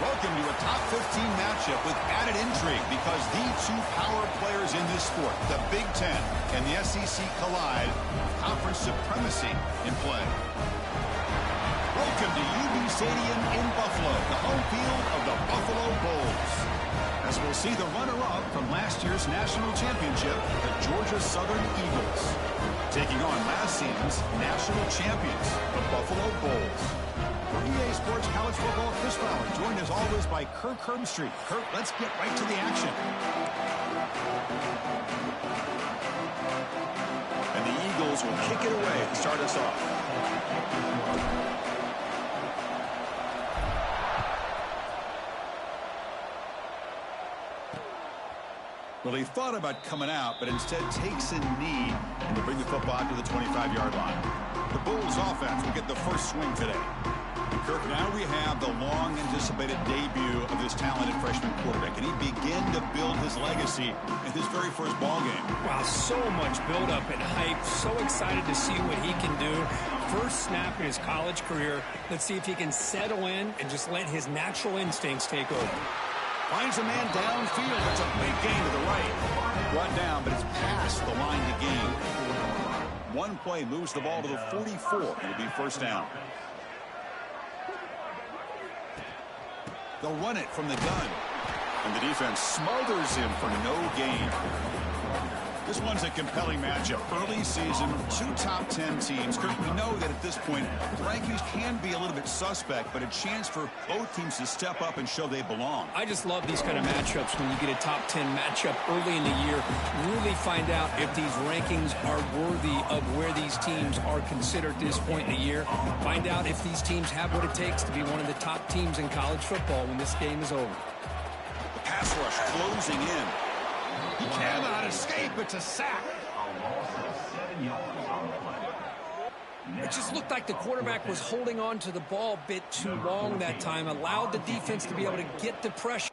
Welcome to a top 15 matchup with added intrigue because the two power players in this sport, the Big Ten and the SEC, collide with conference supremacy in play. Welcome to UB Stadium in Buffalo, the home field of the Buffalo Bulls. As we'll see the runner-up from last year's national championship, the Georgia Southern Eagles, taking on last season's national champions, the Buffalo Bulls. For EA Sports College Football, Chris Fowler, joined as always by Kirk Herbstreit. Kirk, let's get right to the action. And the Eagles will kick it away to start us off. Well, he thought about coming out, but instead takes a knee and to bring the football out to the 25-yard line. The Bulls offense will get the first swing today. Kirk, now we have the long-anticipated debut of this talented freshman quarterback. Can he begin to build his legacy in his very first ball game? Wow, so much build-up and hype. So excited to see what he can do. First snap in his college career. Let's see if he can settle in and just let his natural instincts take over. Finds a man downfield. It's a big gain to the right. Brought down, but it's past the line to gain. One play moves the ball to the 44. It'll be first down. They'll run it from the gun. And the defense smothers him for no gain. This one's a compelling matchup. Early season, two top 10 teams. Kirk, we know that at this point, the rankings can be a little bit suspect, but a chance for both teams to step up and show they belong. I just love these kind of matchups when you get a top 10 matchup early in the year. Really find out if these rankings are worthy of where these teams are considered at this point in the year. Find out if these teams have what it takes to be one of the top teams in college football when this game is over. The pass rush closing in. He cannot escape. It's a sack. It just looked like the quarterback was holding on to the ball a bit too long that time. Allowed the defense to be able to get the pressure.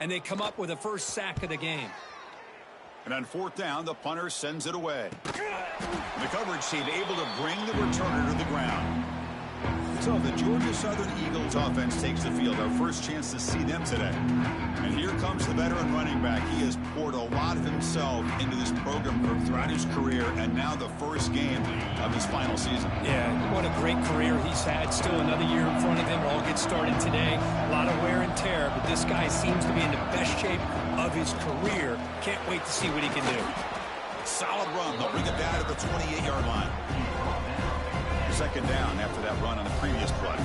and they come up with a first sack of the game. And on fourth down, the punter sends it away. The coverage team able to bring the returner to the ground. So the Georgia Southern Eagles offense takes the field. Our first chance to see them today. And here comes the veteran running back. He has poured a lot of himself into this program throughout his career, and now the first game of his final season. Yeah, what a great career he's had. Still another year in front of him. All gets started today. A lot of wear and tear, but this guy seems to be in the best shape of his career. Can't wait to see what he can do. Solid run. They'll bring it down to the 28-yard line. Second down after that run on the previous play.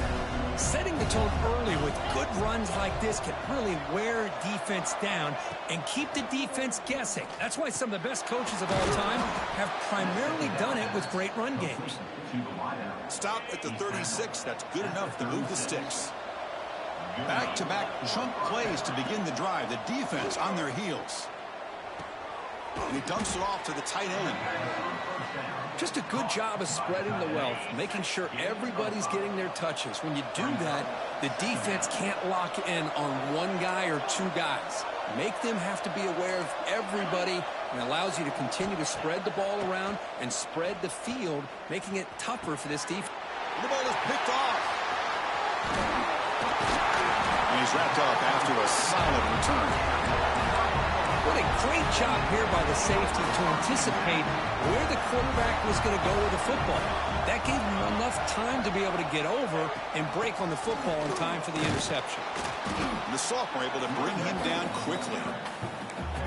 Setting the tone early with good runs like this can really wear defense down and keep the defense guessing. That's why some of the best coaches of all time have primarily done it with great run games. Stop at the 36. That's good enough to move the sticks. Back-to-back chunk plays to begin the drive. The defense on their heels. And he dumps it off to the tight end. Just a good job of spreading the wealth, making sure everybody's getting their touches. When you do that, the defense can't lock in on one guy or two guys. Make them have to be aware of everybody, and allows you to continue to spread the ball around and spread the field, making it tougher for this defense. The ball is picked off. And he's wrapped up after a solid return. What a great job here by the safety to anticipate where the quarterback was going to go with the football. That gave him enough time to be able to get over and break on the football in time for the interception. The sophomore able to bring him down quickly.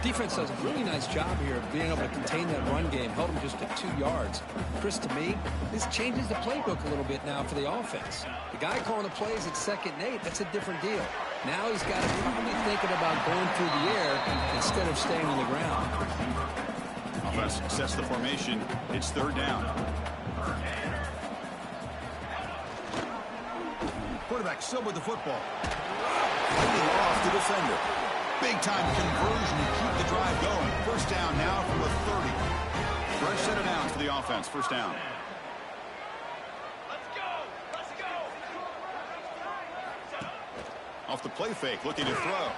Defense does a really nice job here of being able to contain that run game, held him just at 2 yards. Chris, to me, this changes the playbook a little bit now for the offense. The guy calling the plays at 2nd and 8, that's a different deal. Now he's got to be thinking about going through the air instead of staying on the ground. Offense sets the formation. It's 3rd down. Quarterback still with the football. Fighting off the defender. Big-time conversion to keep the drive going. First down now from the 30. Fresh set of downs for the offense. First down. Let's go. Off the play fake, looking to throw.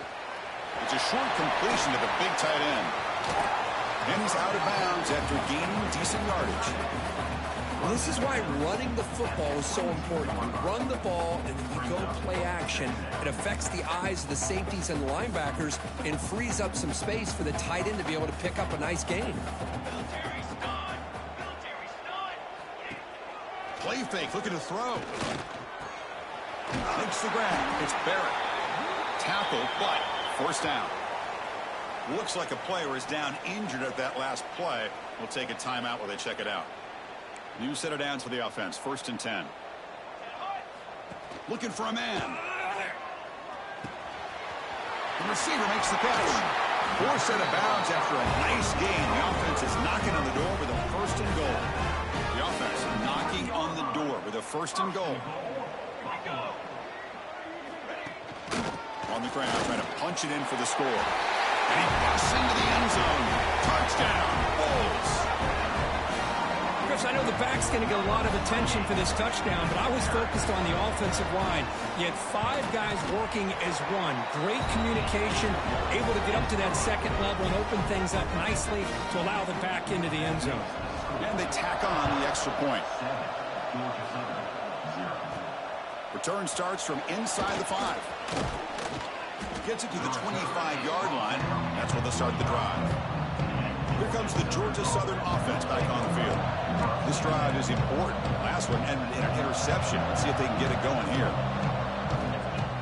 It's a short completion to the big tight end. And he's out of bounds after gaining decent yardage. Well, this is why running the football is so important. You run the ball and then you go play action. It affects the eyes of the safeties and linebackers and frees up some space for the tight end to be able to pick up a nice gain. Play fake, looking to throw. Takes the grab. It's Barrett. Tackle, but forced down. Looks like a player is down injured at that last play. We'll take a timeout while they check it out. New set of downs for the offense. 1st and 10. Looking for a man. The receiver makes the catch. 4 set of bounds after a nice gain. The offense is knocking on the door with a 1st and goal. The offense knocking on the door with a 1st and goal. On the ground, trying to punch it in for the score. And he busts into the end zone. Touchdown, Bulls. Chris, I know the back's going to get a lot of attention for this touchdown, but I was focused on the offensive line. You had 5 guys working as one. Great communication, able to get up to that 2nd level and open things up nicely to allow the back into the end zone. And they tack on the extra point. Return starts from inside the 5. Gets it to the 25-yard line. That's where they'll start the drive. Here comes the Georgia Southern offense back on the field. This drive is important. Last one ended in an interception. Let's see if they can get it going here.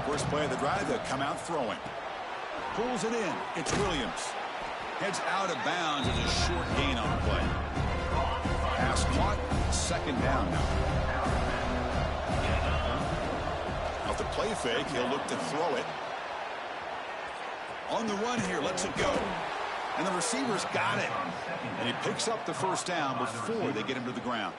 First play of the drive, they'll come out throwing. Pulls it in. It's Williams. Heads out of bounds as a short gain on the play. Pass caught. 2nd down now. Off the play fake, he'll look to throw it. On the run here, lets it go. And the receiver's got it. And he picks up the 1st down before they get him to the ground.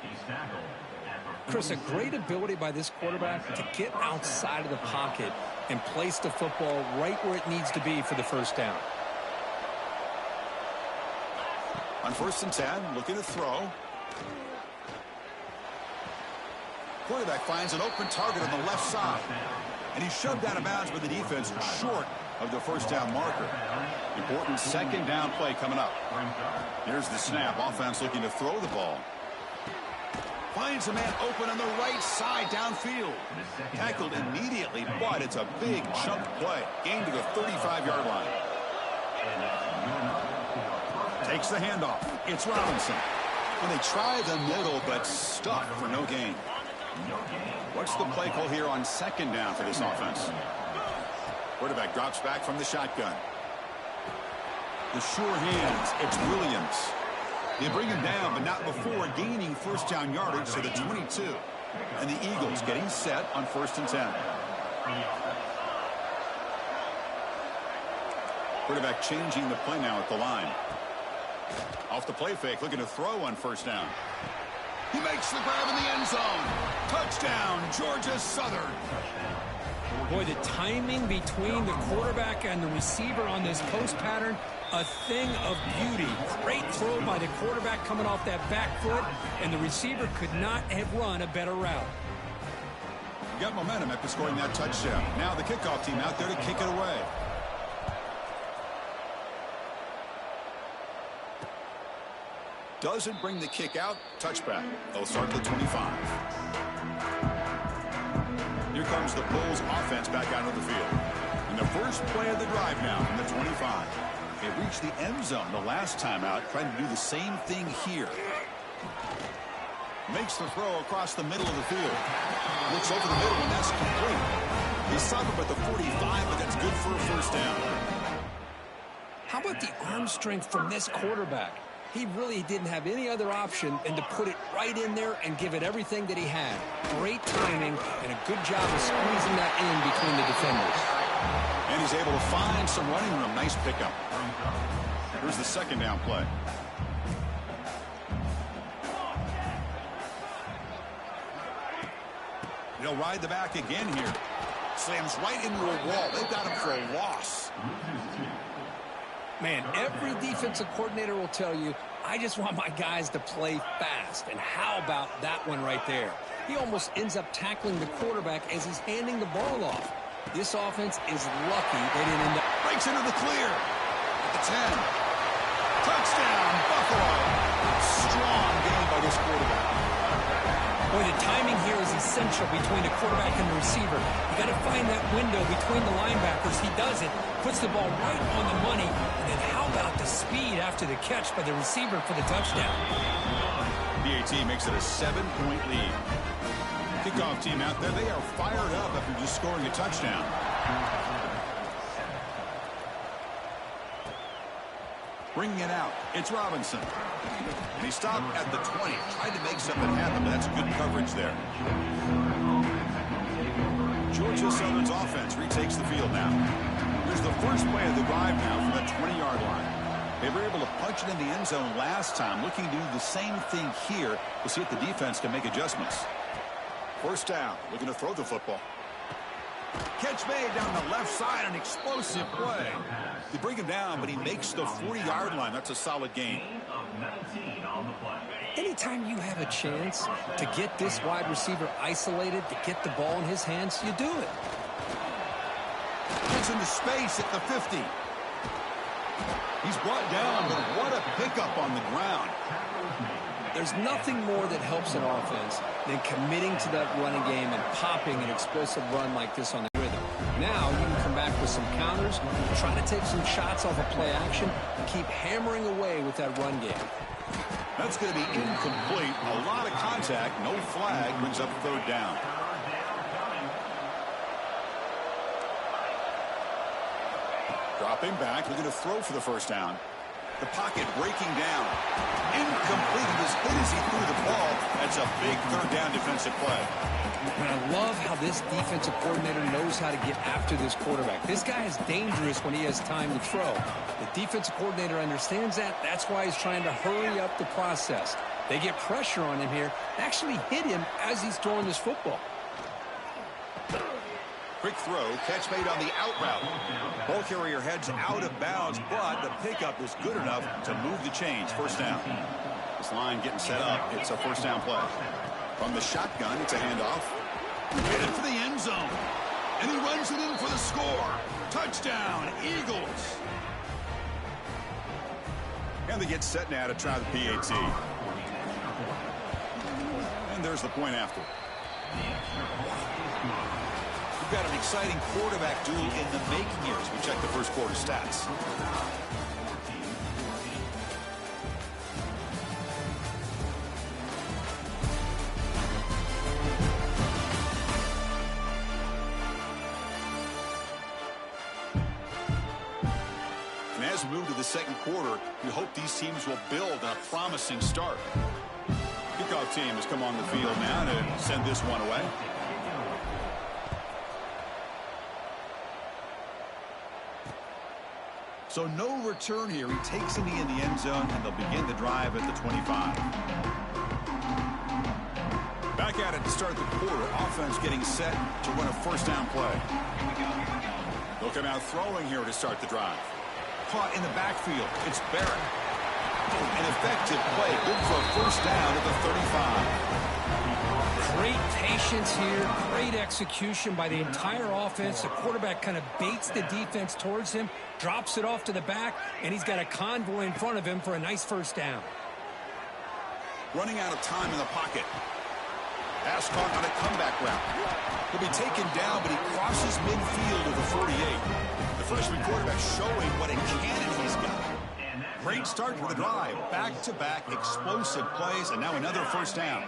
Chris, a great ability by this quarterback to get outside of the pocket and place the football right where it needs to be for the 1st down. On 1st and 10, looking to throw. Quarterback finds an open target on the left side. And he's shoved out of bounds by the defense short of the first down marker. Important second down play coming up. Here's the snap. Offense looking to throw the ball. Finds a man open on the right side downfield. Tackled immediately, but it's a big chunk play. Gain to the 35-yard line. Takes the handoff. It's Robinson. And they try the middle, but stuck for no gain. What's the play call here on second down for this offense? Quarterback drops back from the shotgun. The sure hands. It's Williams. They bring him down, but not before gaining first down yardage to the 22. And the Eagles getting set on 1st and 10. Quarterback changing the play now at the line. Off the play fake, looking to throw on first down. He makes the grab in the end zone. Touchdown, Georgia Southern. Boy, the timing between the quarterback and the receiver on this post pattern, a thing of beauty. Great throw by the quarterback coming off that back foot, and the receiver could not have run a better route. Got momentum after scoring that touchdown. Now the kickoff team out there to kick it away. Doesn't bring the kick out. Touchback. They'll start the 25. Here comes the Bulls offense back out of the field. And the first play of the drive now from the 25. They reached the end zone the last time out, trying to do the same thing here. Makes the throw across the middle of the field. Looks over the middle, and that's complete. He's stopped at the 45, but that's good for a first down. How about the arm strength from this quarterback? He really didn't have any other option than to put it right in there and give it everything that he had. Great timing and a good job of squeezing that in between the defenders. And he's able to find some running room. Nice pickup. Here's the second down play. He'll ride the back again here. Slams right into a wall. They've got him for a loss. Man, every defensive coordinator will tell you, I just want my guys to play fast. And how about that one right there? He almost ends up tackling the quarterback as he's handing the ball off. This offense is lucky they didn't end up. Breaks into the clear. At the 10. Touchdown, Buffalo. Strong game by this quarterback. Boy, the timing here is essential between the quarterback and the receiver. You got to find that window between the linebackers. He does it, puts the ball right on the money, and then how about the speed after the catch by the receiver for the touchdown? BAT makes it a 7-point lead. Kickoff team out there, they are fired up after just scoring a touchdown. Bringing it out, it's Robinson. And he stopped at the 20, tried to make something happen, but that's good coverage there. Georgia Southern's offense retakes the field now. Here's the first play of the drive now from the 20-yard line. They were able to punch it in the end zone last time, looking to do the same thing here. We'll see if the defense can make adjustments. First down, looking to throw the football. Catch made down the left side, an explosive play. They bring him down, but he makes the 40-yard line. That's a solid gain. Anytime you have a chance to get this wide receiver isolated, to get the ball in his hands, you do it. Gets into space at the 50. He's brought down, but what a pickup on the ground. There's nothing more that helps an offense than committing to that running game and popping an explosive run like this on the rhythm. Now you can come back with some counters, try to take some shots off of play action, and keep hammering away with that run game. That's going to be incomplete. A lot of contact, no flag, brings up third down. Dropping back, looking to throw for the first down. The pocket breaking down. Incomplete. He was hit as he threw the ball. That's a big third down defensive play. And I love how this defensive coordinator knows how to get after this quarterback. This guy is dangerous when he has time to throw. The defensive coordinator understands that. That's why he's trying to hurry up the process. They get pressure on him here. Actually hit him as he's throwing this football. Quick throw, catch made on the out route. Ball carrier heads out of bounds, but the pickup is good enough to move the chains. First down. This line getting set up. It's a first down play. From the shotgun, it's a handoff. Headed for the end zone. And he runs it in for the score. Touchdown, Eagles. And they get set now to try the PAT. And there's the point after. We've got an exciting quarterback duel in the making here as we check the first quarter stats. And as we move to the second quarter, we hope these teams will build a promising start. Kickoff team has come on the field now to send this one away. So no return here. He takes it in the end zone, and they'll begin the drive at the 25. Back at it to start the quarter. Offense getting set to run a first down play. They'll come out throwing here to start the drive. Caught in the backfield. It's Barrett. An effective play. Good for a first down at the 35. Great patience here. Great execution by the entire offense. The quarterback kind of baits the defense towards him, drops it off to the back, and he's got a convoy in front of him for a nice first down. Running out of time in the pocket. Pass caught on a comeback route. He'll be taken down, but he crosses midfield to the 48. The freshman quarterback showing what a cannon he's got. Great start to the drive. Back-to-back explosive plays, and now another first down.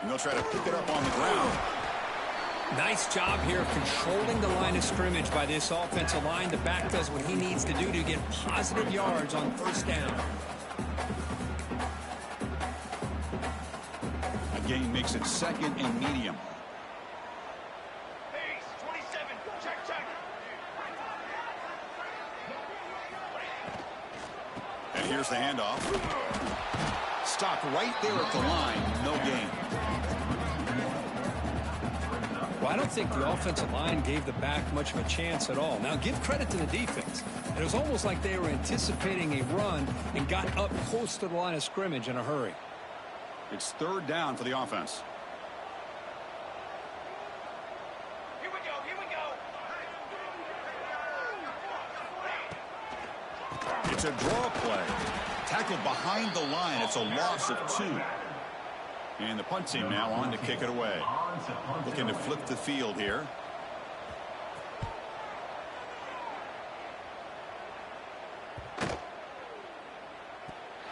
And they'll try to pick it up on the ground. Nice job here of controlling the line of scrimmage by this offensive line. The back does what he needs to do to get positive yards on first down. A gain makes it second and medium. Base 27, check. And here's the handoff. Stopped right there at the line. No gain. Well, I don't think the offensive line gave the back much of a chance at all. Now, give credit to the defense. It was almost like they were anticipating a run and got up close to the line of scrimmage in a hurry. It's third down for the offense. Here we go. It's a draw play. Tackled behind the line. It's a loss of 2. And the punt team now on to kick it away. Looking to flip the field here.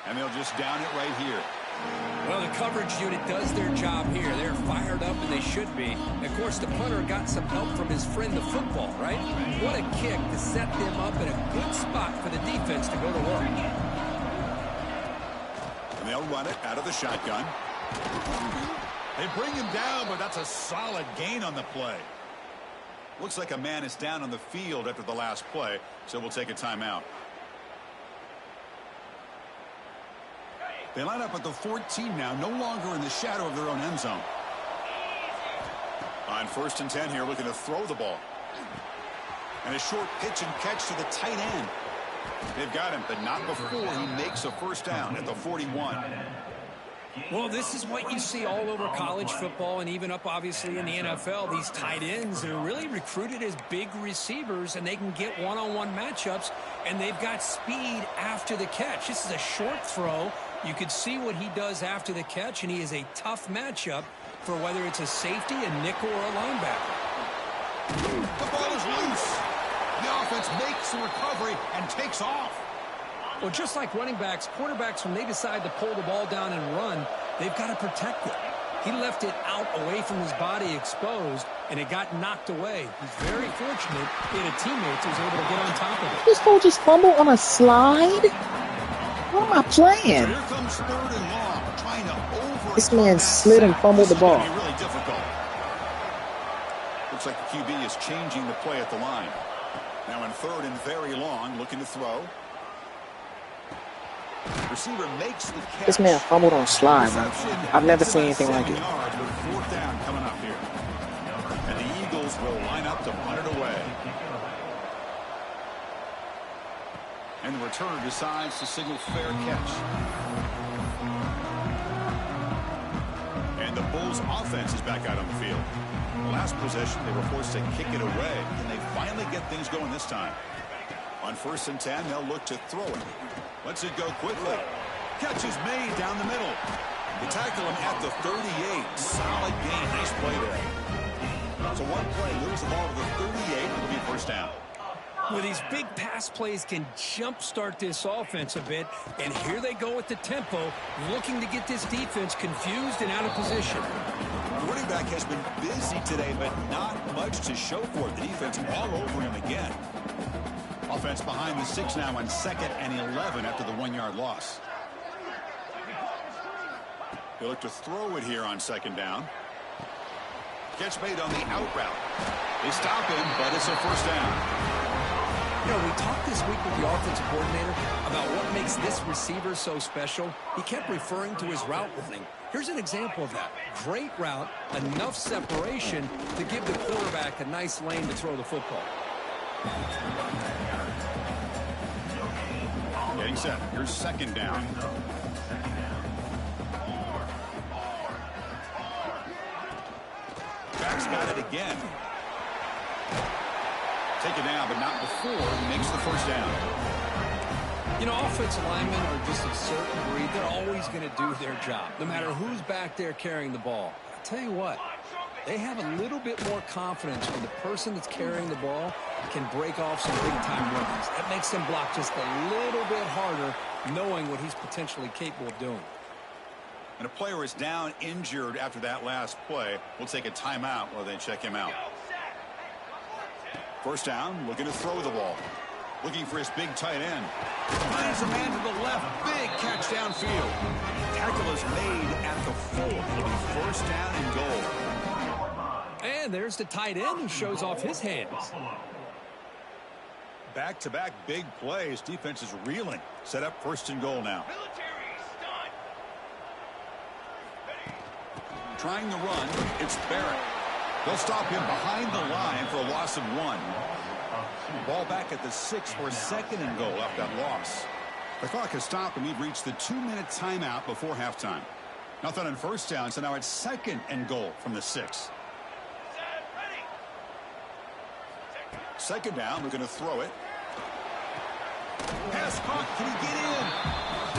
And they'll just down it right here. Well, the coverage unit does their job here. They're fired up, and they should be. And of course, the punter got some help from his friend, the football, right? What a kick to set them up in a good spot for the defense to go to work. And they'll run it out of the shotgun. They bring him down, but that's a solid gain on the play. Looks like a man is down on the field after the last play, so we'll take a timeout. They line up at the 14 now, no longer in the shadow of their own end zone. On 1st and 10 here, looking to throw the ball. And a short pitch and catch to the tight end. They've got him, but not before he makes a first down at the 41. Well, this is what you see all over college football and even up, obviously, in the NFL. These tight ends that are really recruited as big receivers, and they can get one-on-one matchups, and they've got speed after the catch. This is a short throw. You could see what he does after the catch, and he is a tough matchup for whether it's a safety, a nickel, or a linebacker. The ball is loose. The offense makes the recovery and takes off. Well, just like running backs, quarterbacks, when they decide to pull the ball down and run, they've got to protect it. He left it out away from his body exposed, and it got knocked away. He's very fortunate he had a teammate who was able to get on top of it. This fool just fumbled on a slide? What am I playing? So here comes 3rd and long, trying to over. This man slid and fumbled the ball. Really difficult. Looks like the QB is changing the play at the line. Now in 3rd and very long, looking to throw. Receiver makes the catch. This man fumbled on a slide, man. I've never seen anything like it. 4th down coming up here. And the Eagles will line up to punt it away. And the returner decides to signal fair catch. And the Bulls offense is back out on the field. The last possession, they were forced to kick it away. Can they fight really get things going this time. On 1st and 10, they'll look to throw it. Lets it go quickly. Catch is made down the middle. They tackle him at the 38. Solid gain. Nice play there. So one play, moves the ball to the 38. It'll be 1st down. Well, these big pass plays can jumpstart this offense a bit, and here they go with the tempo, looking to get this defense confused and out of position. The running back has been busy today, but not much to show for it. The defense all over him again. Offense behind the 6 now on 2nd and 11 after the 1-yard loss. They look to throw it here on 2nd down. Catch made on the out route. They stop him, but it's a 1st down. You know, we talked this week with the offensive coordinator about what makes this receiver so special. He kept referring to his route running. Here's an example of that. Great route, enough separation to give the quarterback a nice lane to throw the football. Getting set. Here's 2nd down. Back's got it again. Take it down, but not before he makes the 1st down. You know, offensive linemen are just a certain breed. They're always going to do their job, no matter who's back there carrying the ball. I'll tell you what, they have a little bit more confidence when the person that's carrying the ball can break off some big-time runs. That makes them block just a little bit harder, knowing what he's potentially capable of doing. And a player is down injured after that last play. We'll take a timeout while they check him out. 1st down, looking to throw the ball. Looking for his big tight end. Finds a man to the left. Big catch downfield. Tackle is made at the 4. It'll be 1st down and goal. And there's the tight end who shows off his hands. Back-to-back big plays. Defense is reeling. Set up 1st and goal now. Trying to run. It's Barrett. They'll stop him behind the line for a loss of 1. Ball back at the 6 for 2nd and goal after that loss. The clock has stopped, and we've reached the 2-minute timeout before halftime. Nothing on 1st down, so now it's 2nd and goal from the 6. 2nd down, we're going to throw it. Pass caught, can he get in?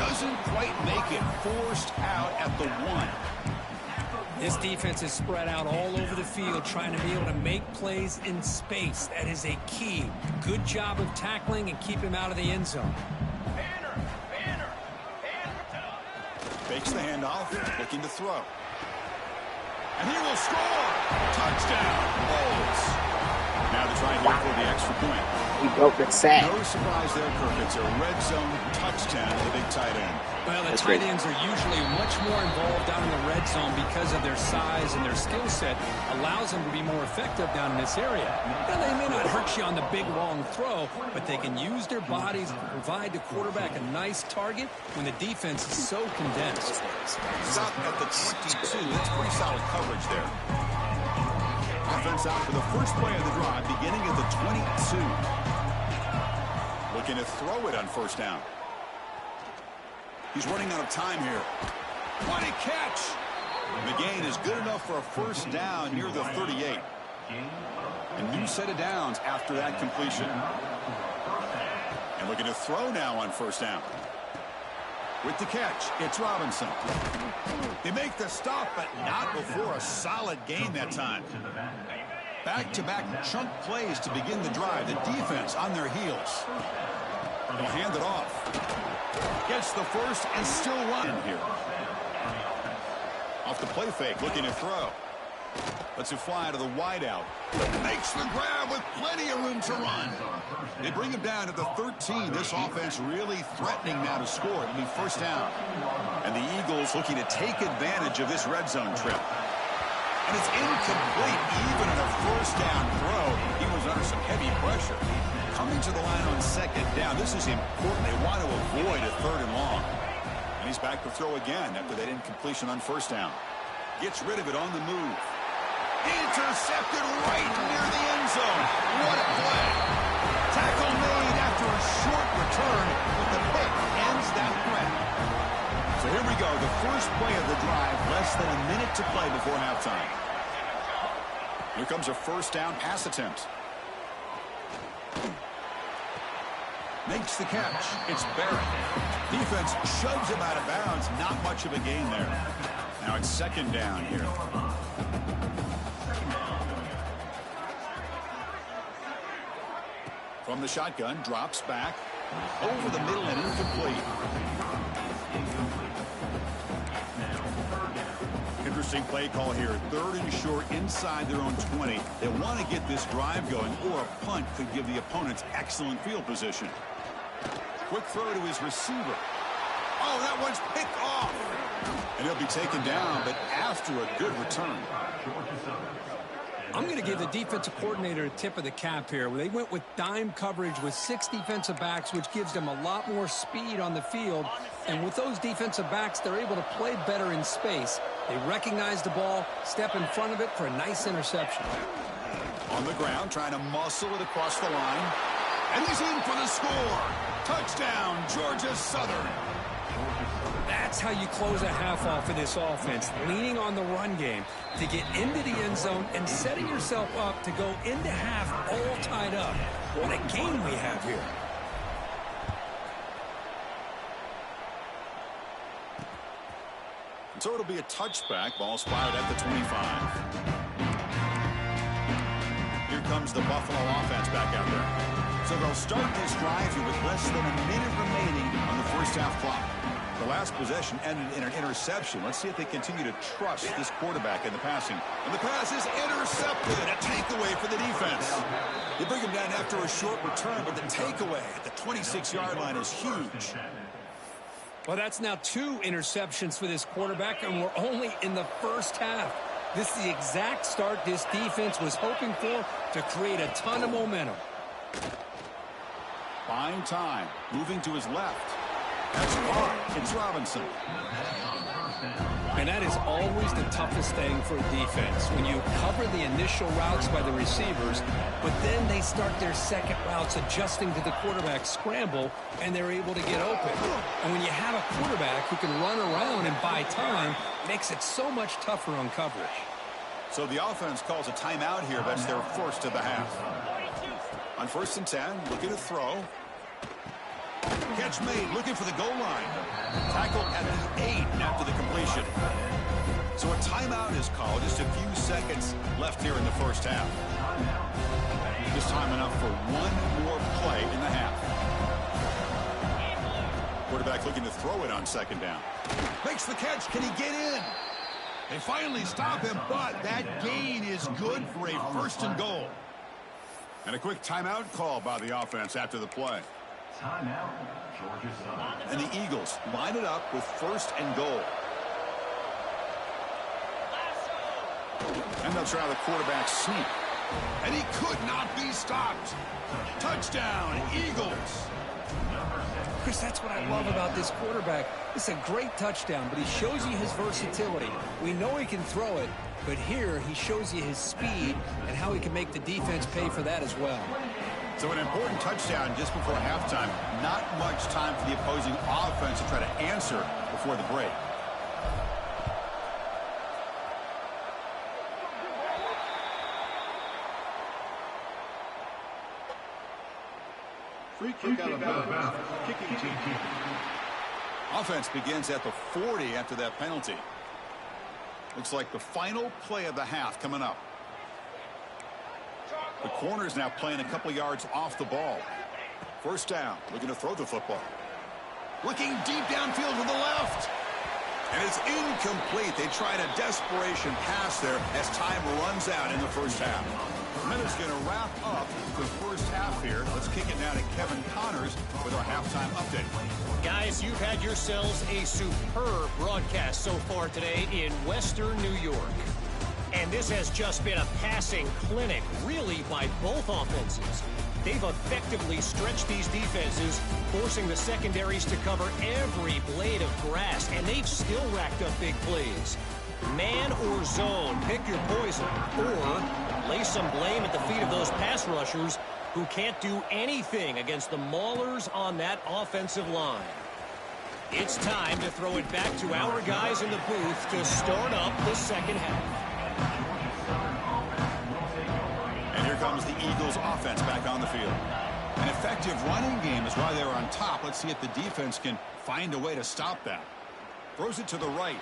Doesn't quite make it. Forced out at the 1. This defense is spread out all over the field, trying to be able to make plays in space. That is a key. Good job of tackling and keep him out of the end zone. Fakes the handoff, looking to throw. And he will score! Touchdown, Bulls! Now to try here for the extra point. He broke the sack. No surprise there, Kirk. It's a red zone touchdown to the big tight end. Well, the tight ends are usually much more involved down in the red zone because of their size and their skill set allows them to be more effective down in this area. Now, they may not hurt you on the big, long throw, but they can use their bodies to provide the quarterback a nice target when the defense is so condensed. Stop at the 22. That's pretty solid coverage there. Offense out for the first play of the drive, beginning at the 22. Looking to throw it on 1st down. He's running out of time here. What a catch! The gain is good enough for a 1st down near the 38. A new set of downs after that completion. And looking to throw now on 1st down. With the catch, it's Robinson. They make the stop, but not before a solid gain that time. Back-to-back chunk plays to begin the drive. The defense on their heels. They'll hand it off. Gets the 1st and still running here. Off the play fake, looking to throw. Lets it fly to the wideout. Makes the grab with plenty of room to run. They bring him down at the 13. This offense really threatening now to score. It'll be 1st down. And the Eagles looking to take advantage of this red zone trip. And it's incomplete even in a 1st down throw. He was under some heavy pressure. Coming to the line on 2nd down. This is important. They want to avoid a 3rd and long. And he's back to throw again after that incompletion on 1st down. Gets rid of it on the move. Intercepted right near the end zone. What a play. Tackle made after a short return, but the pick ends that threat. So here we go, the first play of the drive, less than a minute to play before halftime. Here comes a 1st down pass attempt. Makes the catch. It's Barrett. Defense shoves him out of bounds. Not much of a gain there. Now it's second down here. From the shotgun, drops back. Over the middle and incomplete. Interesting play call here. 3rd and short inside their own 20. They want to get this drive going, or a punt could give the opponents excellent field position. Quick throw to his receiver. Oh, that one's picked off. And he'll be taken down, but after a good return. I'm going to give the defensive coordinator a tip of the cap here. They went with dime coverage with 6 defensive backs, which gives them a lot more speed on the field. And with those defensive backs, they're able to play better in space. They recognize the ball, step in front of it for a nice interception. On the ground, trying to muscle it across the line. And he's in for the score. Touchdown, Georgia Southern. That's how you close a half off of this offense, leaning on the run game to get into the end zone and setting yourself up to go into half all tied up. What a game we have here. So it'll be a touchback. Ball spotted at the 25. Here comes the Buffalo offense back out there. So they'll start this drive here with less than a minute remaining on the first half clock. The last possession ended in an interception. Let's see if they continue to trust this quarterback in the passing. And the pass is intercepted. A takeaway for the defense. They bring him down after a short return, but the takeaway at the 26-yard line is huge. Well, that's now 2 interceptions for this quarterback, and we're only in the first half. This is the exact start this defense was hoping for to create a ton of momentum. Buying time. Moving to his left. That's far. It's Robinson. And that is always the toughest thing for a defense, when you cover the initial routes by the receivers, but then they start their second routes adjusting to the quarterback scramble, and they're able to get open. And when you have a quarterback who can run around and buy time, it makes it so much tougher on coverage. So the offense calls a timeout here. That's their first of the half. On 1st and 10, looking to throw. Catch made, looking for the goal line. Tackle at the 8 after the completion. So a timeout is called. Just a few seconds left here in the first half. Just time enough for one more play in the half. Quarterback looking to throw it on 2nd down. Makes the catch. Can he get in? They finally stop him, but that gain is good for a 1st and goal. And a quick timeout call by the offense after the play. Timeout, Georgia Southern. And the Eagles line it up with 1st and goal. And they'll try the quarterback sneak. And he could not be stopped. Touchdown, Eagles. Chris, that's what I love about this quarterback. It's a great touchdown, but he shows you his versatility. We know he can throw it, but here he shows you his speed and how he can make the defense pay for that as well. So an important touchdown just before halftime. Not much time for the opposing offense to try to answer before the break. Free kick out of bounds. Kicking team. Offense begins at the 40 after that penalty. Looks like the final play of the half coming up. The corner's now playing a couple yards off the ball. 1st down, looking to throw the football. Looking deep downfield to the left. And it's incomplete. They tried a desperation pass there as time runs out in the first half. And then it's going to wrap up the first half here. Let's kick it now to Kevin Connors with our halftime update. Guys, you've had yourselves a superb broadcast so far today in Western New York. And this has just been a passing clinic, really, by both offenses. They've effectively stretched these defenses, forcing the secondaries to cover every blade of grass, and they've still racked up big plays. Man or zone, pick your poison, or lay some blame at the feet of those pass rushers who can't do anything against the maulers on that offensive line. It's time to throw it back to our guys in the booth to start up the second half. And here comes the Eagles offense back on the field. An effective running game is why they're on top. Let's see if the defense can find a way to stop that. Throws it to the right.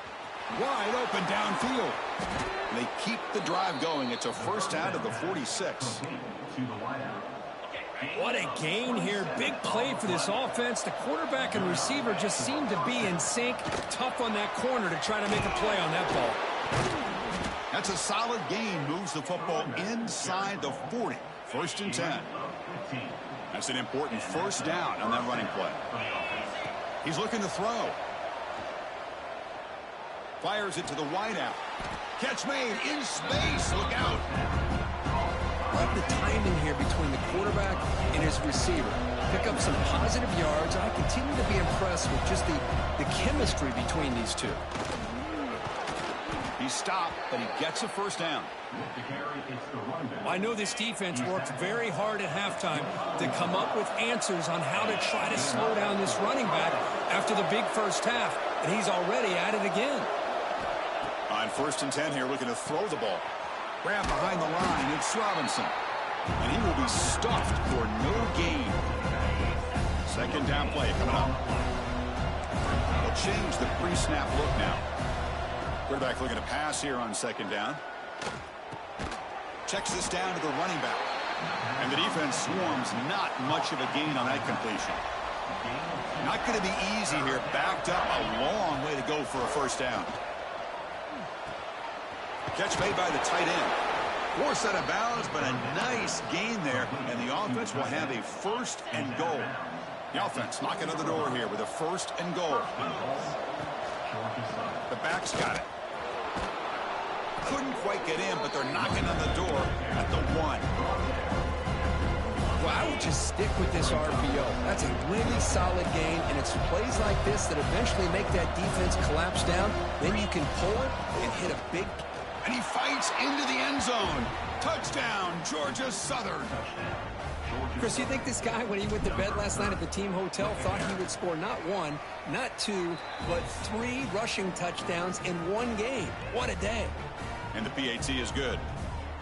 Wide open downfield. And they keep the drive going. It's a first down to the 46. What a gain here. Big play for this offense. The quarterback and receiver just seem to be in sync. Tough on that corner to try to make a play on that ball. That's a solid gain. Moves the football inside the 40. First and 10. That's an important first down on that running play. He's looking to throw. Fires it to the wideout. Catch made in space. Look out. Love the timing here between the quarterback and his receiver. Pick up some positive yards. I continue to be impressed with just the chemistry between these two. He stopped, but he gets a first down. I know this defense worked very hard at halftime to come up with answers on how to try to slow down this running back after the big first half, and he's already at it again. On first and 10 here, looking to throw the ball. Grab behind the line, it's Robinson. And he will be stuffed for no gain. Second down play coming up. They'll change the pre-snap look now. Quarterback looking to pass here on second down. Checks this down to the running back. And the defense swarms, not much of a gain on that completion. Not going to be easy here. Backed up a long way to go for a first down. Catch made by the tight end. Forced out of bounds, but a nice gain there. And the offense will have a first and goal. The offense knocking on the door here with a first and goal. The back's got it. Couldn't quite get in, but they're knocking on the door at the 1. Well, I would just stick with this RPO. That's a really solid gain, and it's plays like this that eventually make that defense collapse down. Then you can pull it and hit a big. And he fights into the end zone. Touchdown, Georgia Southern. Chris, you think this guy, when he went to bed last night at the team hotel, thought he would score not 1, not 2, but 3 rushing touchdowns in one game? What a day. And the PAT is good.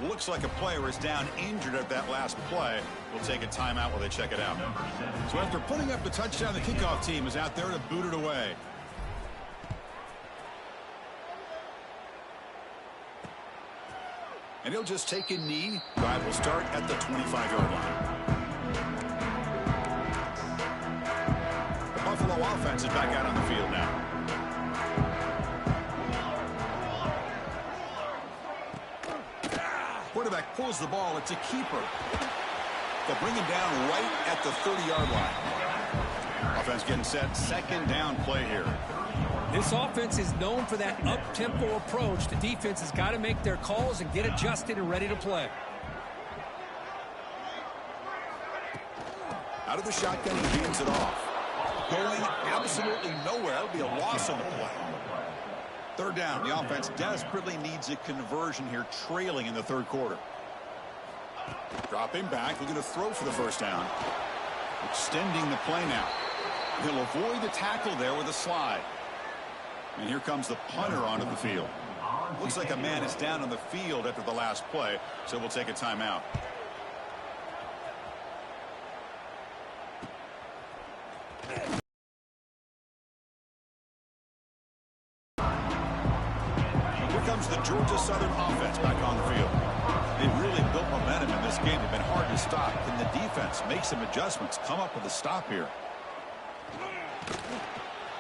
Looks like a player is down injured at that last play. We'll take a timeout while they check it out. So after putting up the touchdown, the kickoff team is out there to boot it away. And he'll just take a knee. Drive will start at the 25-yard line. The Buffalo offense is back out on the field now. Quarterback pulls the ball. It's a keeper. They'll bring him down right at the 30-yard line. Offense getting set. Second down play here. This offense is known for that up-tempo approach. The defense has got to make their calls and get adjusted and ready to play. Out of the shotgun, he hands it off. Going absolutely nowhere. That would be a loss on the play. Third down. The offense desperately needs a conversion here, trailing in the third quarter. Dropping back, looking to throw for the first down. Extending the play now. He'll avoid the tackle there with a slide. And here comes the punter onto the field. Looks like a man is down on the field after the last play, so we'll take a timeout. Here comes the Georgia Southern offense back on the field. They've really built momentum in this game. They've been hard to stop. Can the defense make some adjustments, come up with a stop here?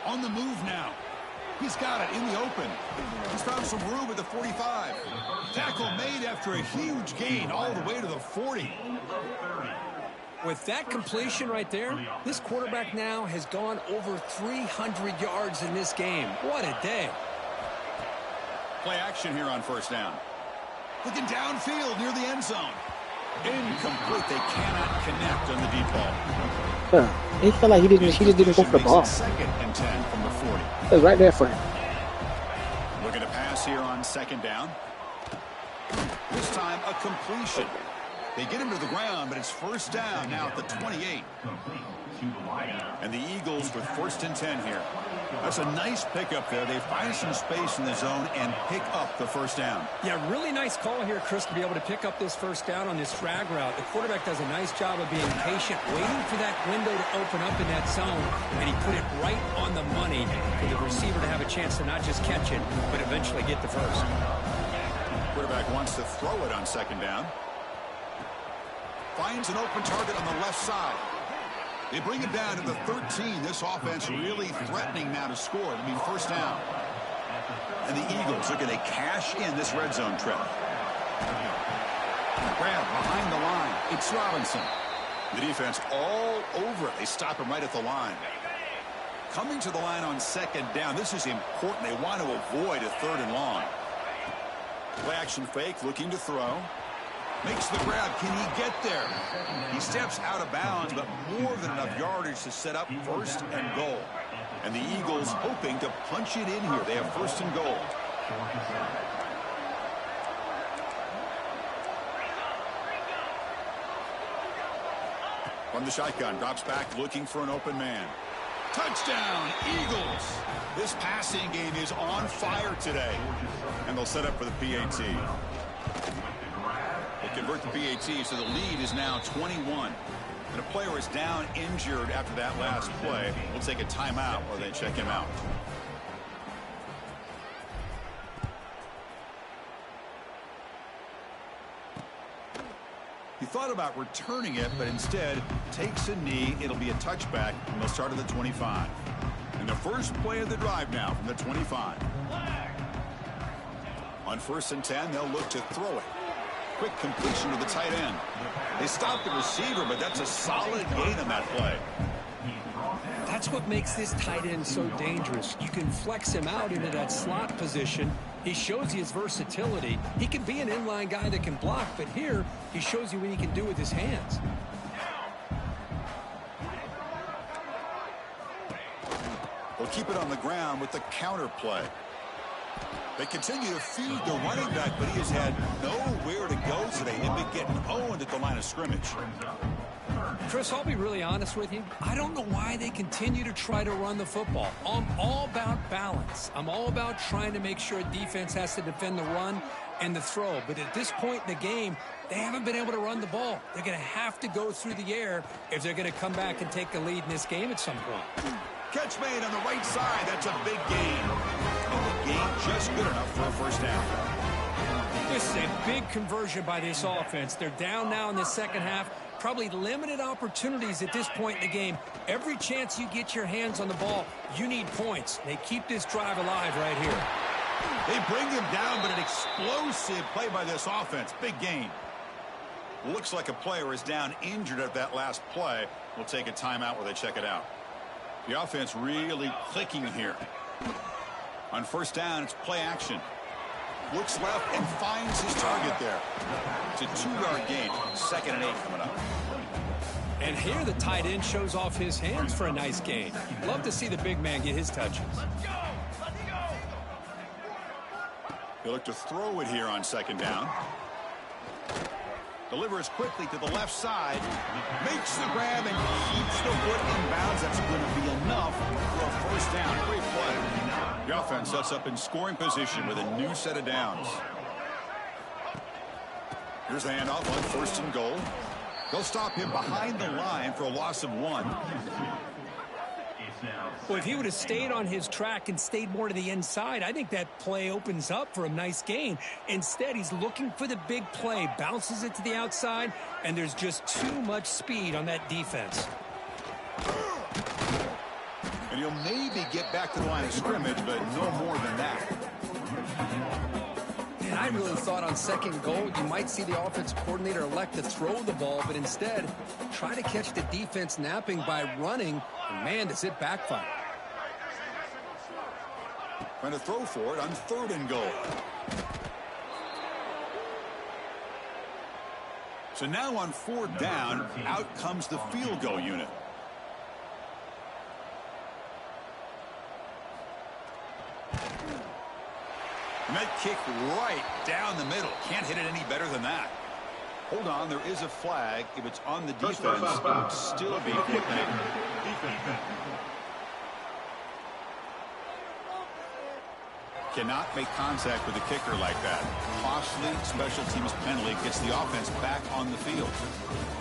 On the move now. He's got it in the open. He's found some room at the 45. Tackle made after a huge gain all the way to the 40. With that completion right there, this quarterback now has gone over 300 yards in this game. What a day. Play action here on first down. Looking downfield near the end zone. Incomplete. They cannot connect on the deep ball. He felt like he just didn't go for the ball. Second and 10 from the 40. It was right there for him. Looking to pass here on second down. This time a completion. They get him to the ground, but it's first down now at the 28. And the Eagles with first and 10 here. That's a nice pickup there. They find some space in the zone and pick up the first down. Yeah, really nice call here, Chris, to be able to pick up this first down on this drag route. The quarterback does a nice job of being patient, waiting for that window to open up in that zone, and he put it right on the money for the receiver to have a chance to not just catch it, but eventually get the first. Quarterback wants to throw it on second down. Finds an open target on the left side. They bring it down to the 13. This offense really threatening now to score. I mean, first down. And the Eagles looking to cash in this red zone trip. Grab behind the line. It's Robinson. The defense all over it. They stop him right at the line. Coming to the line on second down. This is important. They want to avoid a third and long. Play action fake, looking to throw. Makes the grab. Can he get there? He steps out of bounds, but more than enough yardage to set up first and goal. And the Eagles hoping to punch it in here. They have first and goal. From the shotgun, drops back looking for an open man. Touchdown, Eagles! This passing game is on fire today. And they'll set up for the PAT. They convert the PAT, so the lead is now 21. And a player is down injured after that last play. We'll take a timeout while they check him out. He thought about returning it, but instead takes a knee. It'll be a touchback, and they'll start at the 25. And the first play of the drive now from the 25. On first and 10, they'll look to throw it. Quick completion to the tight end. They stop the receiver, but that's a solid gain on that play. That's what makes this tight end so dangerous. You can flex him out into that slot position. He shows you his versatility. He can be an inline guy that can block, but here he shows you what he can do with his hands. They'll keep it on the ground with the counter play. They continue to feed the running back, but he has had nowhere to go today. They've been getting owned at the line of scrimmage. Chris, I'll be really honest with you. I don't know why they continue to try to run the football. I'm all about balance. I'm all about trying to make sure defense has to defend the run and the throw. But at this point in the game, they haven't been able to run the ball. They're going to have to go through the air if they're going to come back and take the lead in this game at some point. Catch made on the right side. That's a big gain. And the gain just good enough for a first down. This is a big conversion by this offense. They're down now in the second half. Probably limited opportunities at this point in the game. Every chance you get your hands on the ball, you need points. They keep this drive alive right here. They bring him down, but an explosive play by this offense. Big gain. Looks like a player is down injured at that last play. We'll take a timeout while they check it out. The offense really clicking here. On first down, it's play action. Looks left and finds his target there. It's a 2-yard gain. 2nd and 8 coming up. And here the tight end shows off his hands for a nice gain. Love to see the big man get his touches. They look to throw it here on second down. Delivers quickly to the left side. Makes the grab and keeps the foot in bounds. That's going to be enough for a first down. Great play. The offense sets up in scoring position with a new set of downs. Here's the handoff on first and goal. They'll stop him behind the line for a loss of 1. Well, if he would have stayed on his track and stayed more to the inside, I think that play opens up for a nice gain. Instead, he's looking for the big play, bounces it to the outside, and there's just too much speed on that defense. And he'll maybe get back to the line of scrimmage, but no more than that. And I really thought on second goal, you might see the offense coordinator elect to throw the ball, but instead try to catch the defense napping by running. And man, does it backfire. Trying to throw for it on 3rd and goal. So now on 4th down, out comes the field goal unit. And that kick right down the middle. Can't hit it any better than that. Hold on, there is a flag. If it's on the defense, it would still be kickback. Cannot make contact with a kicker like that. Costly special teams penalty gets the offense back on the field.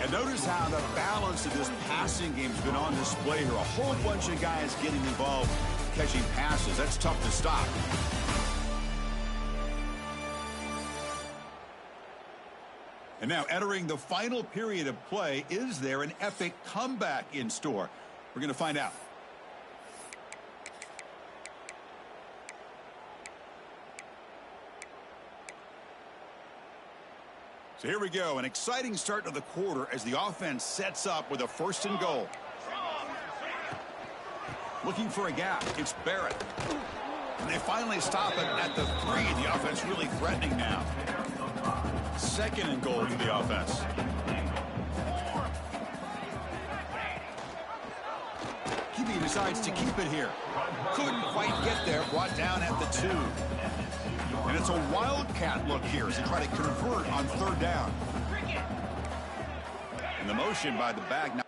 And notice how the balance of this passing game has been on display here. A whole bunch of guys getting involved catching passes. That's tough to stop. And now entering the final period of play, is there an epic comeback in store? We're going to find out. So here we go, an exciting start to the quarter as the offense sets up with a 1st and goal. Looking for a gap, it's Barrett. And they finally stop it at the 3. The offense really threatening now. 2nd and goal for the offense. He decides to keep it here. Couldn't quite get there, brought down at the 2. And it's a wildcat look here as they try to convert on 3rd down. And the motion by the back. Now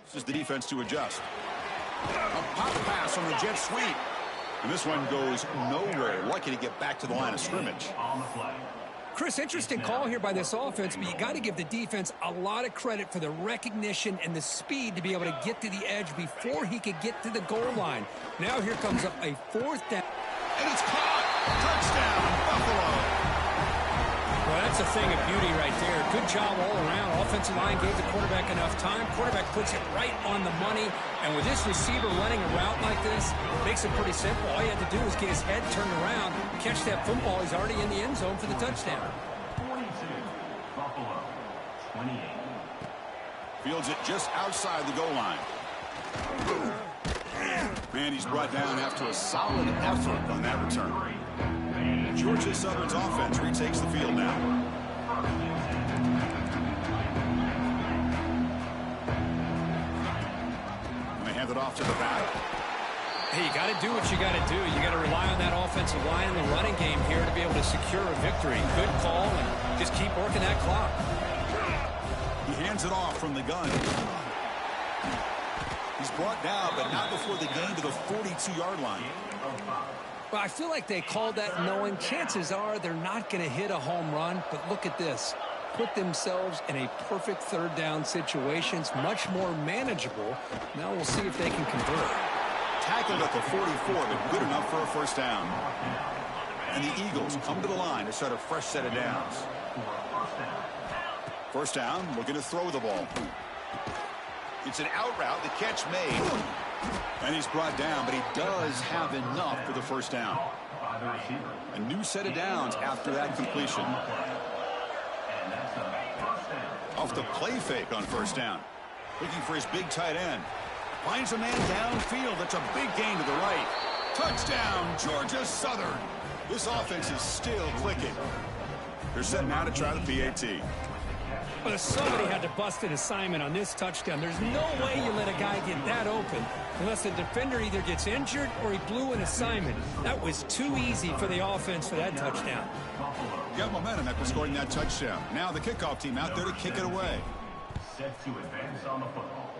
this is the defense to adjust. A pop pass on the jet sweep. And this one goes nowhere. Lucky to get back to the line of scrimmage. Chris, interesting call here by this offense, but you got to give the defense a lot of credit for the recognition and the speed to be able to get to the edge before he could get to the goal line. Now here comes up a 4th down. And it's caught. Touchdown, Buffalo. Well, That's a thing of beauty right there. Good job all around. Offensive line gave the quarterback enough time. Quarterback puts it right on the money. And with this receiver running a route like this, makes it pretty simple. All you have to do is get his head turned around, catch that football. He's already in the end zone for the touchdown. 22, Buffalo, 28. Fields it just outside the goal line. And he's brought down after a solid effort on that return. Georgia Southern's offense retakes the field now. And they hand it off to the back. Hey, you got to do what you got to do. You got to rely on that offensive line in the running game here to be able to secure a victory. Good call, and just keep working that clock. He hands it off from the gun. He's brought down, but not before the gain to the 42-yard line. Well, I feel like they called that knowing chances are they're not going to hit a home run, but look at this. Put themselves in a perfect third down situation. It's much more manageable. Now we'll see if they can convert. Tackled at the 44, but good enough for a first down. And the Eagles come to the line to start a fresh set of downs. First down, looking to throw the ball. It's an out route, the catch made. And he's brought down, but he does have enough for the first down. A new set of downs after that completion. Off the play fake on first down. Looking for his big tight end. Finds a man downfield. That's a big gain to the right. Touchdown, Georgia Southern. This offense is still clicking. They're setting out to try the PAT. Well, somebody had to bust an assignment on this touchdown. There's no way you let a guy get that open unless the defender either gets injured or he blew an assignment. That was too easy for the offense for that touchdown. Got momentum after scoring that touchdown. Now the kickoff team out there to kick it away. Set to advance on the football.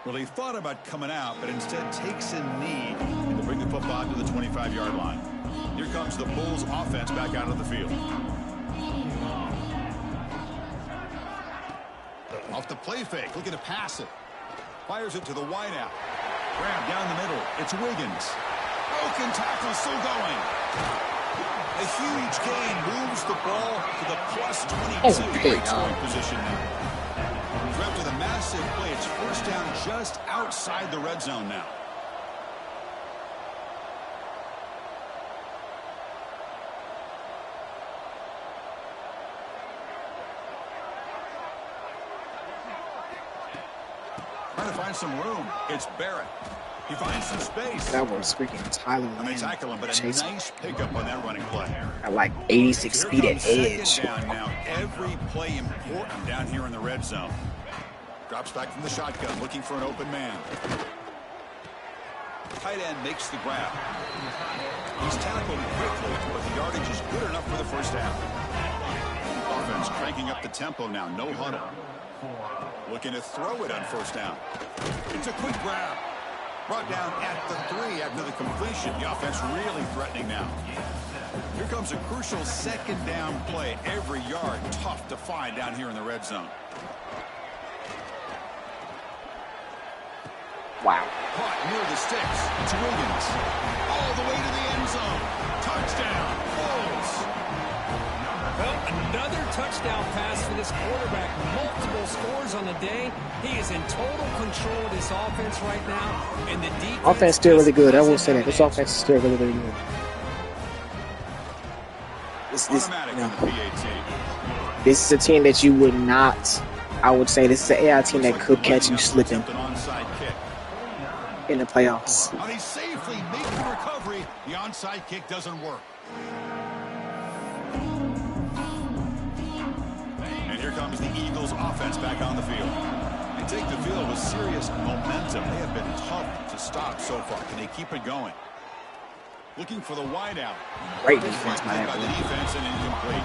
Well, he thought about coming out, but instead takes a knee to bring the football to the 25-yard line. Here comes the Bulls offense back out of the field. Off the play fake, looking to pass it. Fires it to the wideout. Grab down the middle. It's Wiggins. Broken tackle, still going. A huge gain moves the ball to the plus 22 great scoring position now. After the massive play, it's first down just outside the red zone now. Trying to find some room. It's Barrett. He finds some space. That was freaking Tyler. And they tackle him, but a nice pickup on that running play. At like 86 speed at edge. Second down now. Every play important down here in the red zone. Drops back from the shotgun, looking for an open man. Tight end makes the grab. He's tackled quickly, but the yardage is good enough for the first down. Offense cranking up the tempo now. No huddle. Looking to throw it on first down. It's a quick grab. Brought down at the 3 after the completion. The offense really threatening now. Here comes a crucial second down play. Every yard tough to find down here in the red zone. Wow. Caught near the sticks. It's Wiggins. All the way to the end zone. Touchdown. Bulls. Well, another touchdown pass for this quarterback. Multiple scores on the day. He is in total control of this offense right now. And the defense Offense still really good. I will say that. This offense is still really, really good. This is a team that you would not, I would say, this is an AI team that could catch you slipping in the playoffs. How they safely make the recovery. The onside kick doesn't work. And here comes the Eagles offense back on the field. They take the field with serious momentum. They have been tough to stop so far. Can they keep it going? Looking for the wideout. Great defense by the defense and incomplete.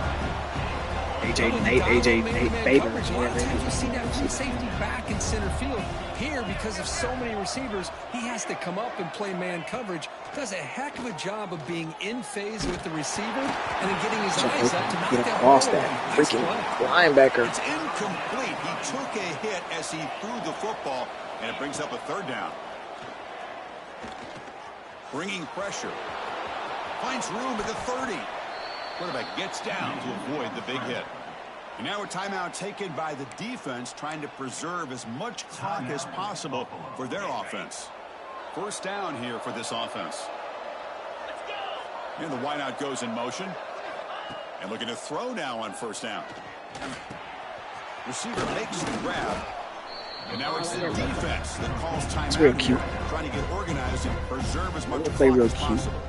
AJ Bader. Sometimes you see that one safety back in center field. Here, because of so many receivers, he has to come up and play man coverage. Does a heck of a job of being in phase with the receiver and then getting his eyes up to knock that ball away. Freaking linebacker. It's incomplete. He took a hit as he threw the football, and it brings up a third down. Bringing pressure. Finds room at the 30. Quarterback gets down to avoid the big hit. And now a timeout taken by the defense, trying to preserve as much clock as possible for their offense. First down here for this offense. And the wideout goes in motion. And looking to throw now on first down. Receiver makes the grab. And now it's the defense that calls timeout. It's real cute. Trying to get organized and preserve as much Play clock real as cute. possible.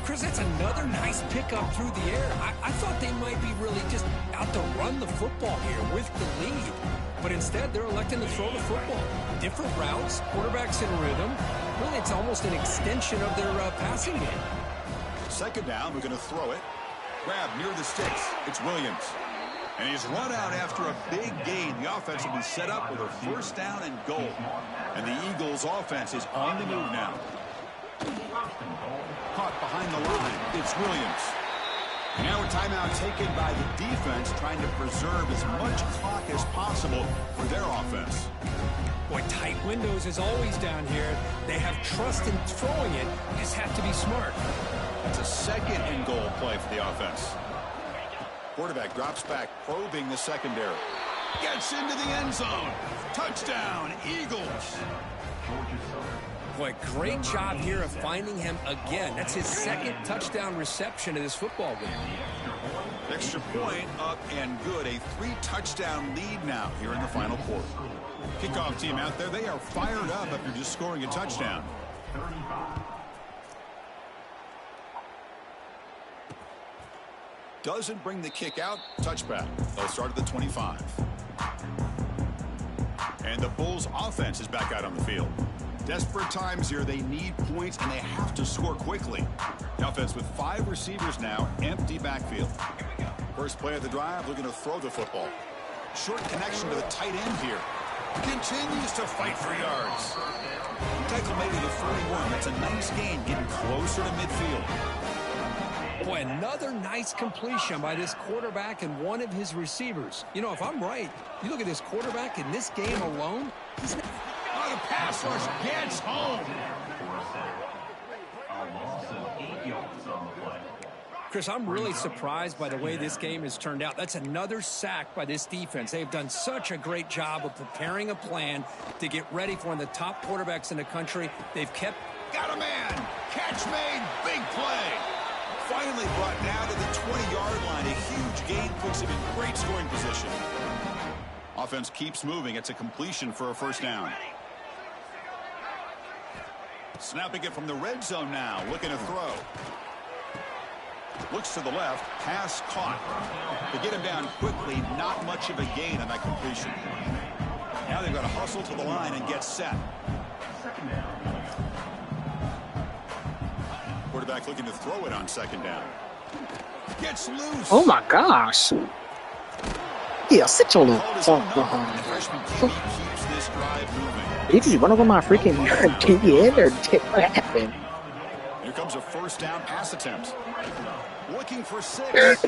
Chris, that's another nice pickup through the air. I thought they might be really just out to run the football here with the lead. But instead, they're electing to throw the football. Different routes, quarterbacks in rhythm. Really, it's almost an extension of their passing game. Second down, we're going to throw it. Grab near the sticks. It's Williams. And he's run out after a big gain. The offense will be set up with a first down and goal. And the Eagles' offense is on the move now. Caught behind the line. It's Williams. And now a timeout taken by the defense, trying to preserve as much clock as possible for their offense. Boy, tight windows is always down here. They have trust in throwing it. You just have to be smart. It's a second and goal play for the offense. Quarterback drops back, probing the secondary. Gets into the end zone. Touchdown, Eagles. Boy, great job here of finding him again. That's his second touchdown reception of this football game. Extra point up and good. A 3-touchdown lead now here in the final quarter. Kickoff team out there. They are fired up after just scoring a touchdown. Doesn't bring the kick out. Touchback. They'll start at the 25. And the Bulls offense is back out on the field. Desperate times here. They need points, and they have to score quickly. The offense with 5 receivers now. Empty backfield. First play of the drive, looking to throw the football. Short connection to the tight end here. Continues to fight for yards. Tackle made to the 41. That's a nice gain, getting closer to midfield. Boy, another nice completion by this quarterback and one of his receivers. You know, if I'm right, you look at this quarterback in this game alone, he's not... Oh, the pass rush gets home. Chris, I'm really surprised by the way this game has turned out. That's another sack by this defense. They've done such a great job of preparing a plan to get ready for one of the top quarterbacks in the country. They've kept... Got a man. Catch made. Big play. Finally brought down to the 20-yard line. A huge gain puts him in great scoring position. Offense keeps moving. It's a completion for a first down. Snapping it from the red zone now. Looking to throw. Looks to the left. Pass caught. To get him down quickly, not much of a gain on that completion. Now they've got to hustle to the line and get set. Quarterback looking to throw it on second down. Gets loose. Oh my gosh. Yeah, sit your little fuck behind. The freshman QB keeps this drive moving. Did you run over my freaking TV end or what happened? Here comes a first down pass attempt. Looking for 6.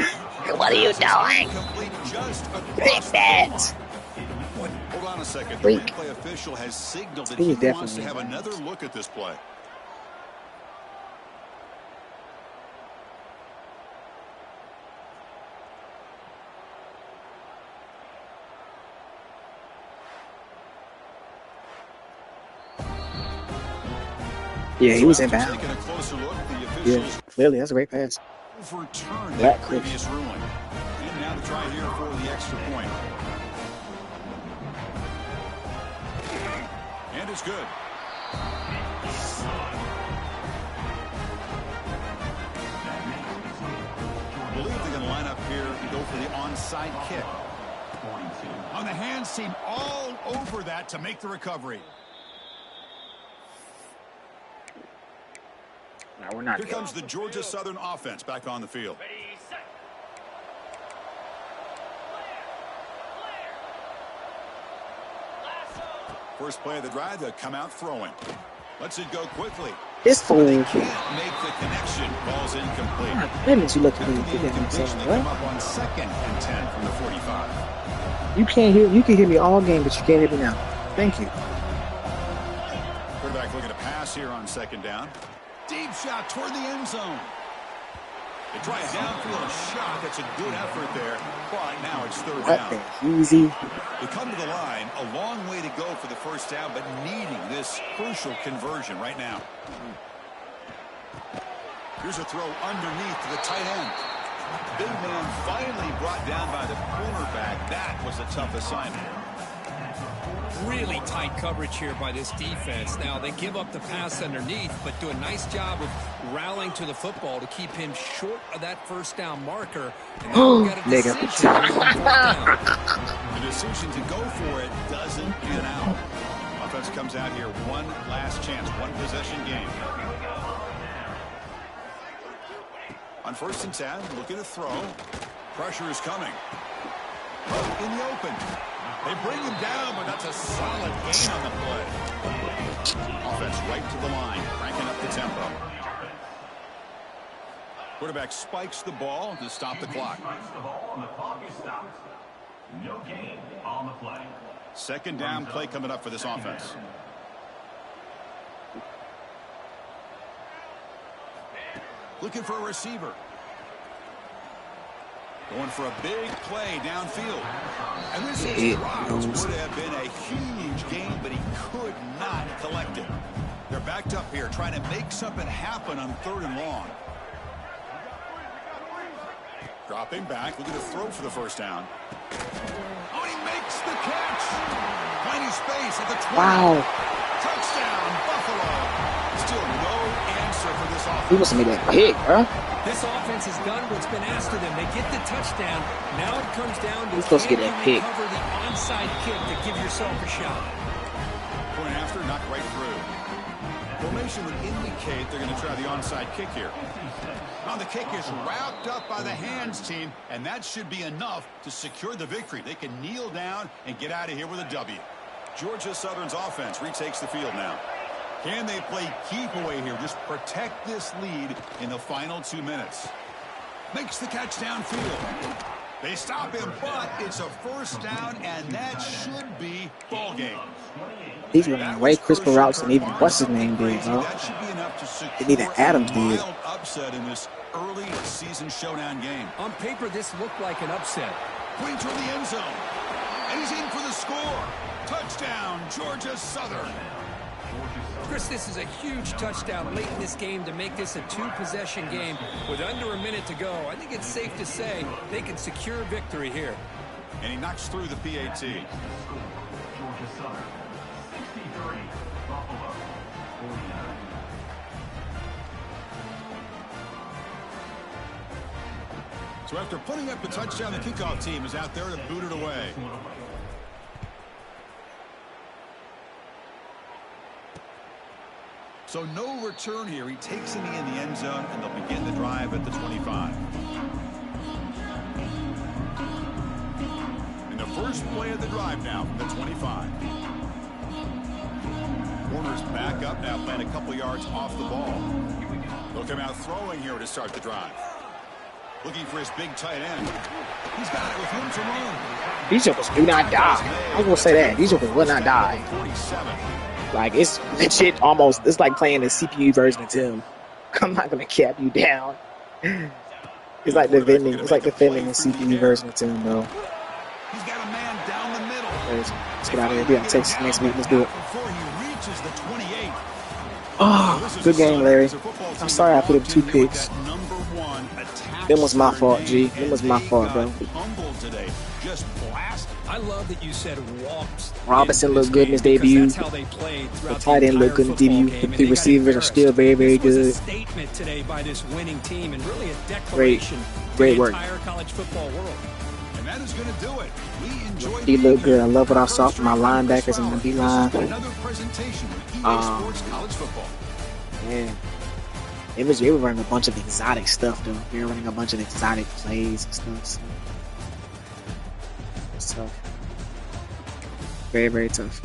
What are you doing? Complete just Big across the bats. goal line. Hold on a second. The Freak. replay official has signaled that He he is wants to definitely have another look at this play. Yeah, he was So in after bounds. taking a closer look, the Yeah, officials clearly, that's a great pass. overturned Black that Cliff. previous ruling. And now the try here for the extra point. And it's good. I believe they're going to line up here and go for the onside kick. On the hands team, all over that to make the recovery. No, we're not Here good. comes the Georgia Southern offense back on the field. Ready, set. Lasso. First play of the drive, they'll come out throwing. Lets it go quickly. This fool. They can't make the connection. Ball's incomplete. My goodness, you look at me. After the incompletion, they come up on 2nd and 10 from the 45. You can't hear. You can hear me all game, but you can't hear me now. Thank you. Quarterback looking to pass here on 2nd down. Deep shot toward the end zone. They try a downfield shot. That's a good effort there. But now it's third What down. the easy? They come to the line. A long way to go for the first down, but needing this crucial conversion right now. Here's a throw underneath to the tight end. Big man finally brought down by the cornerback. That was a tough assignment. Really tight coverage here by this defense. Now, they give up the pass underneath, but do a nice job of rallying to the football to keep him short of that first down marker. And now we've got a Nigga. decision on fourth down. The decision to go for it doesn't pan out. Offense comes out here. One last chance. One possession game. On 1st and 10, looking to throw. Pressure is coming. In the open. They bring him down, but that's a solid gain on the play. Offense right to the line, cranking up the tempo. Quarterback spikes the ball to stop the clock. No gain on the play. Second down play coming up for this offense. Looking for a receiver. Going for a big play downfield. And this is Rodgers. Would have been a huge game, but he could not collect it. They're backed up here, trying to make something happen on 3rd and long. Dropping back, looking to throw for the first down. Oh, he makes the catch. Finding space at the 20. Wow. Touchdown, Buffalo. Still no answer for this offense. He must have made that big, bro. This offense has done what's been asked of them. They get the touchdown. Now it comes down to You're supposed to can get that you pick. recover the onside kick to give yourself a shot. Point after, knocked right through. Formation would indicate they're going to try the onside kick here. Now the kick is wrapped up by the hands team, and that should be enough to secure the victory. They can kneel down and get out of here with a W. Georgia Southern's offense retakes the field now. Can they play keep away here? Just protect this lead in the final 2 minutes. Makes the catch downfield. They stop him, but it's a first down, and that should be ball game. He's running way crisper routes than even what's his name did, bro. That should be enough to secure Than even Adams a did. mild upset in this early season showdown game. On paper, this looked like an upset. Pointing toward the end zone. And he's in for the score. Touchdown, Georgia Southern. Chris, this is a huge touchdown late in this game to make this a 2-possession game with under a minute to go. I think it's safe to say they can secure victory here. And he knocks through the PAT. Georgia Southern, 63. Buffalo, 49. So after putting up the touchdown, the kickoff team is out there to boot it away. So no return here. He takes it in the end zone, and they'll begin the drive at the 25. In the first play of the drive now from the 25. Warner's back up now, playing a couple yards off the ball. They'll come out throwing here to start the drive. Looking for his big tight end. He's got it with room to run. These jokers do not die. I was gonna say that. These jokers will not die. 47. Like, it's legit almost, it's like playing the CPU version of Tim. I'm not gonna cap you down. It's like defending the CPU version of Tim, bro. He's got a man down the middle. Let's get out of here. We got Texas next week. Let's do it. Before he reaches the 28. Oh, good game, Larry. I'm sorry I put up 2 picks. That was my fault, G. That was my fault, bro. Humbled today. Just blast. I love that you said walks. Robinson looked good in his debut. That's how they played The tight end looked good in the debut. The receivers are still very, very This was good. a statement today by this winning team, and really a declaration Great to work. the entire college football world. And that is going to do it. We enjoyed He looked good. I love what I saw from my linebackers and the D-line. Another presentation with EA Sports College Football. Man, they were running a bunch of exotic stuff, though. They were running a bunch of exotic plays and stuff. So. It's tough. Very, very tough.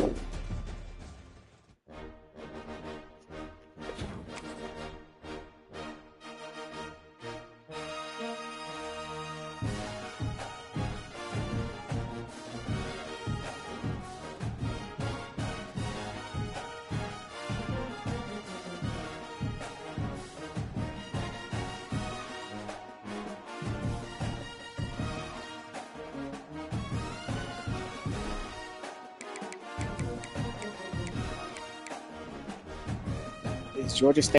is Georgia State.